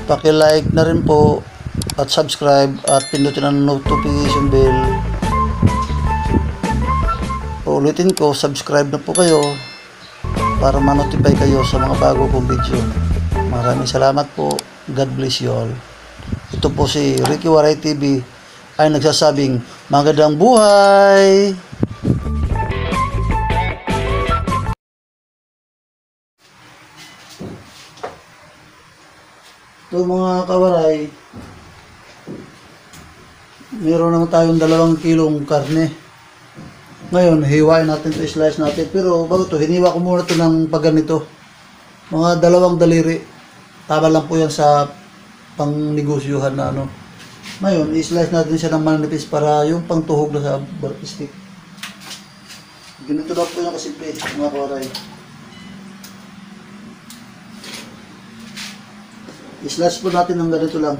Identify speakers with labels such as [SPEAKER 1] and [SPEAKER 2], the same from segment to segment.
[SPEAKER 1] Paki-like na rin po at subscribe at pindutin ang notification bell. Ulitin ko, subscribe na po kayo para ma-notify kayo sa mga bago kong video. Maraming salamat po. God bless you all. Ito po si Ricky Waray TV ay nagsasabing magandang buhay! Ito mga kawaray, meron naman tayong 2 kilong karne. Ngayon, hiwain natin ito, slice natin. Pero bago ito, hiniwa ko muna ito ng pagganito. Mga 2 daliri. Tama lang po yan sa pang-negosyuhan na ano. Ngayon, i-slice natin siya ng manipis para yung pangtuhog na sa barbecue stick. Ganito lang po yung kasimple, mga kawaray. I-slice po natin ng ganito lang.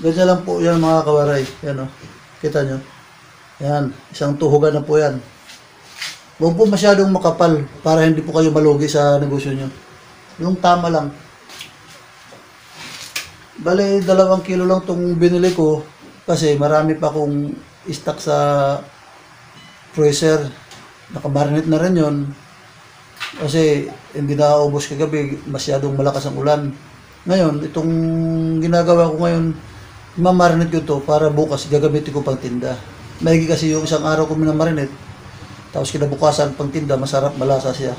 [SPEAKER 1] Ganyan lang po yan mga kawaray. Yan o. Kita nyo. Yan. Isang tuhugan na po yan. Huwag po masyadong makapal para hindi po kayo malugi sa negosyo nyo. Yung tama lang. Bale, 2 kilo lang itong binili ko kasi marami pa akong stock sa freezer. Nakamarinate na rin yun. Kasi hindi na-ubos kagabi. Masyadong malakas ang ulan. Ngayon, itong ginagawa ko ngayon, mamarinate ko ito para bukas gagamitin ko pang tinda. Maigi kasi yung isang araw ko minamarinate. Tapos kinabukasan pang tinda, masarap, malasa siya.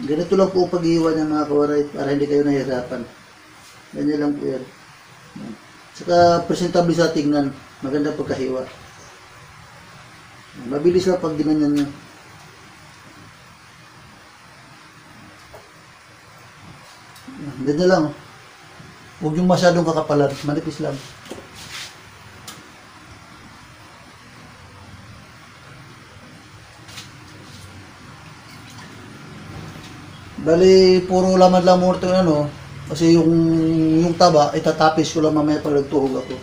[SPEAKER 1] Ganito lang po ang pag-iwan ng mga kawaray para hindi kayo nahihirapan. Ganyan lang po yan. Saka presentable sa tingnan. Maganda pagkahiwa. Mabilis lang pag ginanyan nyo. Ganyan lang. Huwag yung masyadong kakapalan. Manipis lang. Bali, puro laman lang muna ito ano. Kasi yung taba, itatapis ko lang mamaya pag nagtuhog ako.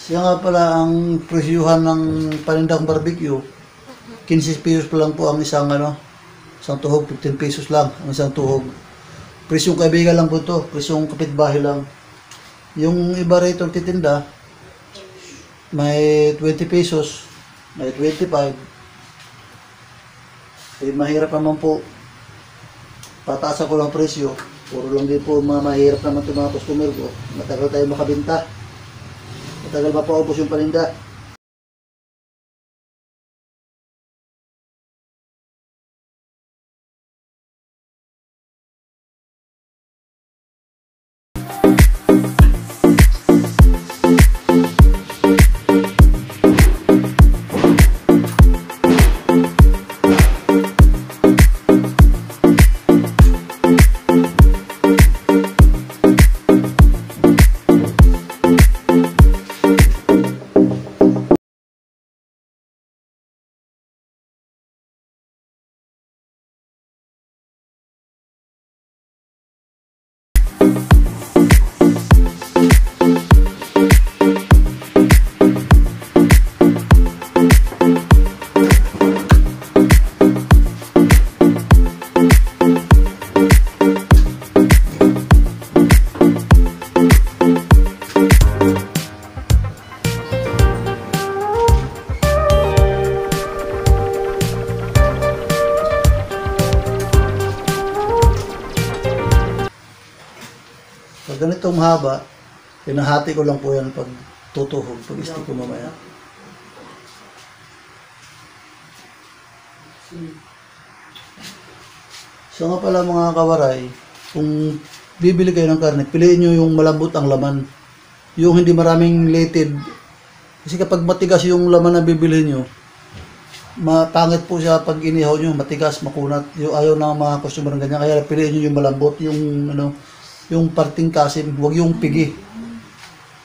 [SPEAKER 1] Siya nga pala ang presyuhan ng panindang barbecue. 15 pesos pa lang po ang isang tuhog, 15 pesos lang ang isang tuhog. Presyong kaibigan lang po ito, presyong kapitbahay lang. Yung iba rito titinda, may 20 pesos, may 25. Eh, mahirap naman po. Pataasan ko lang presyo. Puro lang din po mahirap naman ito mga customer ko. Matagal tayo makabenta. Matagal mapaubos yung paninda. ganitong haba, pinahati ko lang po yan pag tutuhog, pag stick ko mamaya. So nga pala mga kawaray, kung bibili kayo ng karne, piliin nyo yung malambot ang laman. Yung hindi maraming lated. Kasi kapag matigas yung laman na bibili nyo, mapangit po siya pag inihaw nyo, matigas, makunat. Yung ayaw ng mga customer ng ganyan. Kaya piliin nyo yung malambot, yung parting kasim, huwag yung pigi.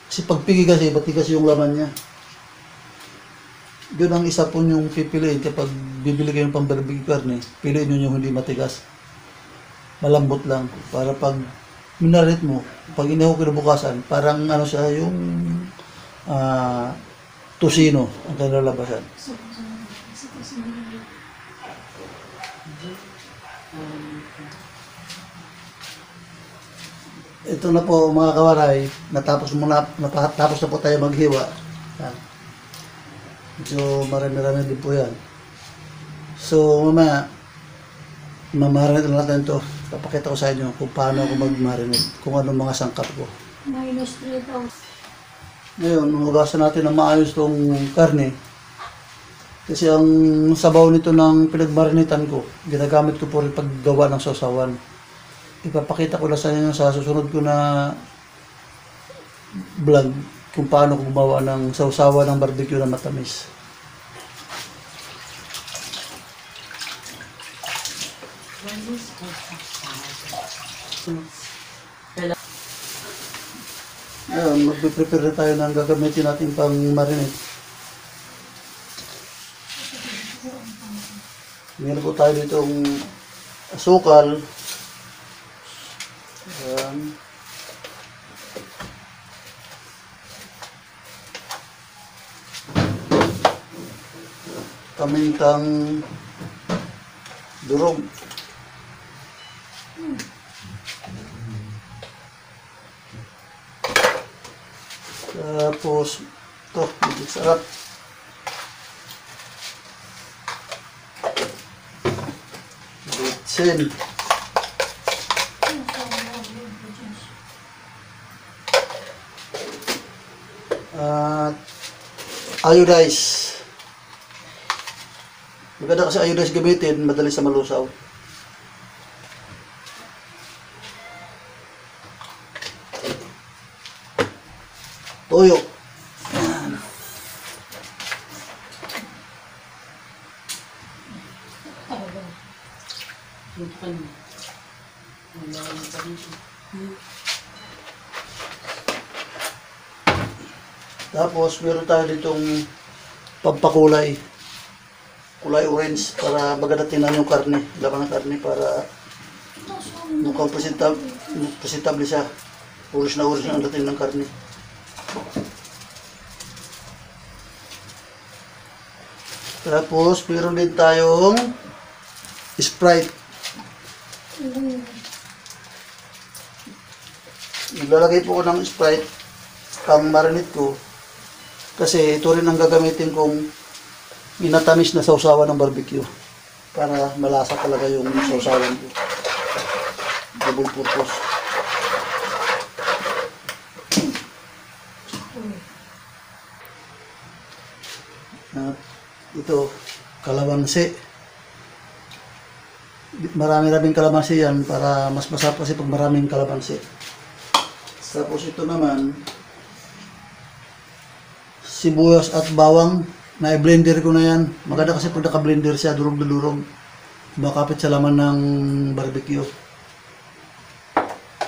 [SPEAKER 1] Kasi pag pigi kasi, matigas yung laman niya. Yun ang isa po yung pipiliin kapag bibili kayo ng pang-barbecue karne, piliin nyo yung hindi matigas. Malambot lang. Para pag minarit mo, pag inihaw kinabukasan, parang ano siya, yung tusino ang kalalabasan. Ito na po mga kawaray, natapos na po tayo maghiwa. Yan. Medyo marami-rami din po yan. So mamaya, mamarinate na natin ito. Papakita ko sa inyo kung paano ako mag-marinate, kung ano mga sangkap ko.
[SPEAKER 2] Minus 3,000.
[SPEAKER 1] Ngayon, hugasan natin ng maayos itong karne. Kasi ang sabaw nito ng pinagmarinitan ko, ginagamit ko po rin paggawa ng sausawan. Ipapakita ko na sa inyo sa susunod ko na vlog kung paano ko gumawa ng sausawan ng barbecue na matamis. Ngayon, magpiprepare na tayo ng gagamitin natin pang marinate. Meron po tayo ditong asukal. Ayan. Kamintang durog. Tapos, ito, medyo sarap. Bitsin. At iodize. Maganda kasi iodize gamitin, madali sa malusaw. Toyo. Ayan. Tapos meron tayo ditong pampakulay. Kulay orange para maganda tingnan yung karne, laman ng karne para mukhang presentable siya. Orange na orange ang dating ng karne. Tapos meron din tayong Sprite. Naglalagay po ko ng Sprite pang marinate ko kasi ito rin ang gagamitin kong minatamis na sausawan ng barbecue para malasa talaga yung sausawan ko. Double purpose. At ito, kalamansi. Marami-raming kalamansi yan para mas masarap kasi pag maraming kalamansi. Tapos ito naman, sibuyas at bawang, na i-blender ko na yan. Maganda kasi pag naka-blender siya, durog na durog. Makapit sa laman ng barbecue.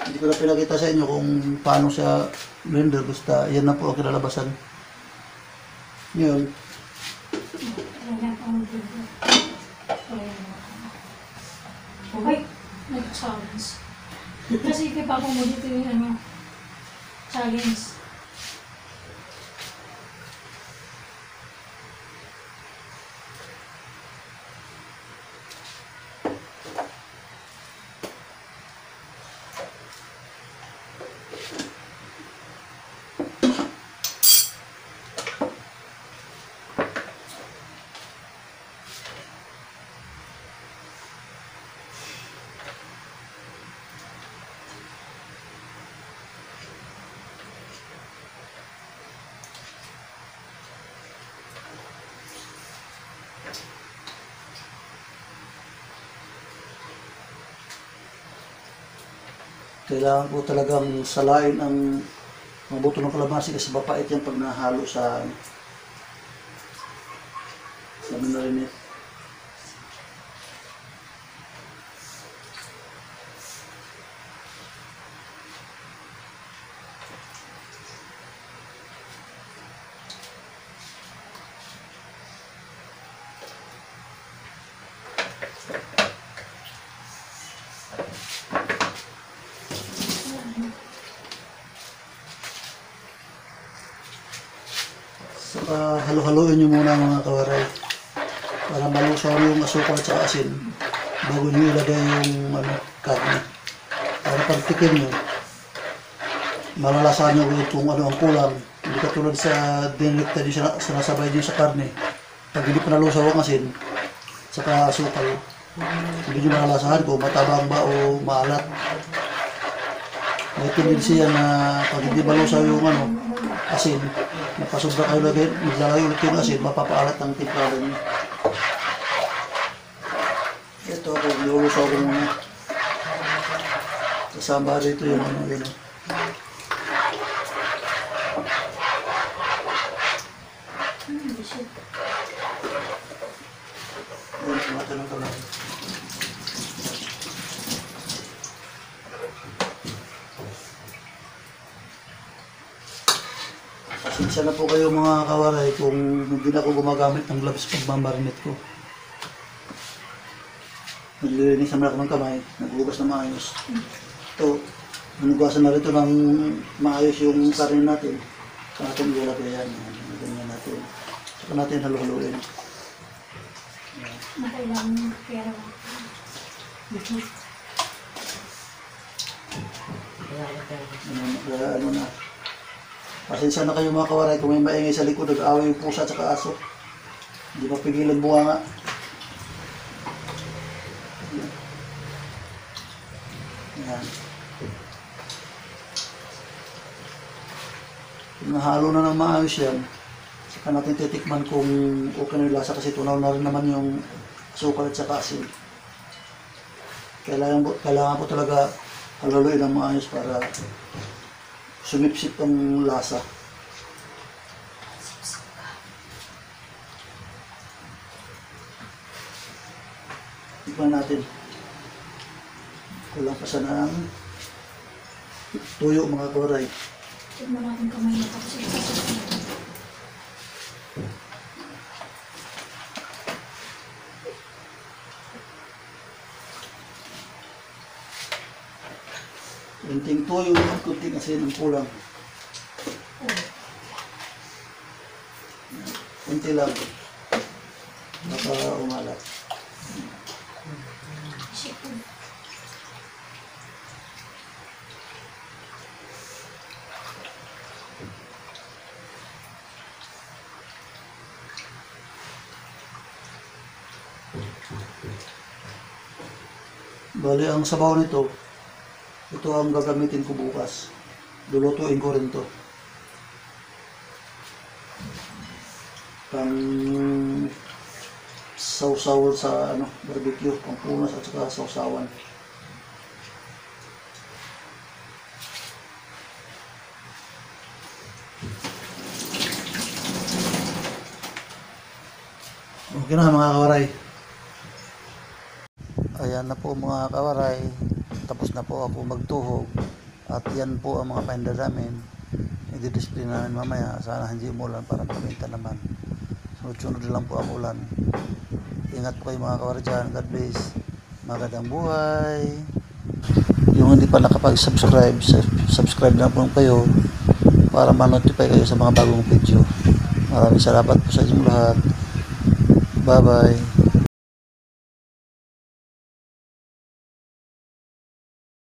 [SPEAKER 1] Hindi ko na pinakita sa inyo kung paano siya blender. Basta yan na po ang kinalabasan. Ngayon,
[SPEAKER 2] Okay, nag-challenge. Kasi ipapako mo dito yung challenge.
[SPEAKER 1] Kailangan po talagang salain ang mga buto ng kalamansi kasi mapait yan pag nahalo sa minarinate. Saka halo-haloin nyo muna mga kawaray para malusaw yung asukal at saka asin bago nyo ilagay yung karne. Para pag tikim nyo, malalasahan nyo kung ano ang kulang. Hindi katulad sa dinlikta nyo sinasabay nyo sa karne. Pag hindi pa nalusaw ang asin, saka asukal, hindi nyo malalasahan kung matabang ba o maalat. May tendency yan na pag hindi malusaw yung asin, napasobra kayo lagi, maglalagay ulit yung asin, mapapaalat ang timplada niyo. Ito ako, nilulusaw ko muna. Kasama rito yung yun. Yan, tumatanong ka lang. Pasensya na po kayo mga kawaray kung hindi na ako gumagamit ng gloves pag mamarinate ko. Naglilinis naman ako ng kamay, naghugas na maayos. Ito, hinugasan na rito ng maayos yung karne natin. Saka natin ilalagay yan. Ganyan natin. Saka natin halo-haloin.
[SPEAKER 2] Nakailang pera lang.
[SPEAKER 1] Ano na. Pasensya na kayo mga kawaray kung may maingay sa likod, nag-away yung pusa at saka aso. Hindi mapigilan buha nga. Yan. Kung nahalo na ng maayos yan, saka natin titikman kung okay na yung lasa kasi tunaw na rin naman yung asukal at saka asin. Kailangan po talaga halaluin ng maayos para sumipsip ang lasa. Tikman natin. Kulang pa sana ng tuyo mga kawaray.
[SPEAKER 2] Tignan natin kamay na tapos ipasok.
[SPEAKER 1] Kunting tuyo, kunting asin ang kulang. Kunti lang. Baka umalat.
[SPEAKER 2] Sipon.
[SPEAKER 1] Bali, ang sabaw nito, ito ang gagamitin ko bukas. Lulutuin ko rin to. Pang sausaw sa barbecue, pang punas at saka sausawan. Okay na mga kawaray. Ayan na po mga kawaray. Tapos na po ako magtuhog. At yan po ang mga painda namin. I-display namin mamaya. Sana hindi umulan para magbenta naman. Sunod-sunod lang po ang ulan. Ingat po kayo mga kawaray dyan. God bless. Magandang buhay. Yung hindi pa nakapag-subscribe, subscribe na po kayo para ma-notify kayo sa mga bagong video. Maraming salamat po sa inyong lahat. Bye-bye.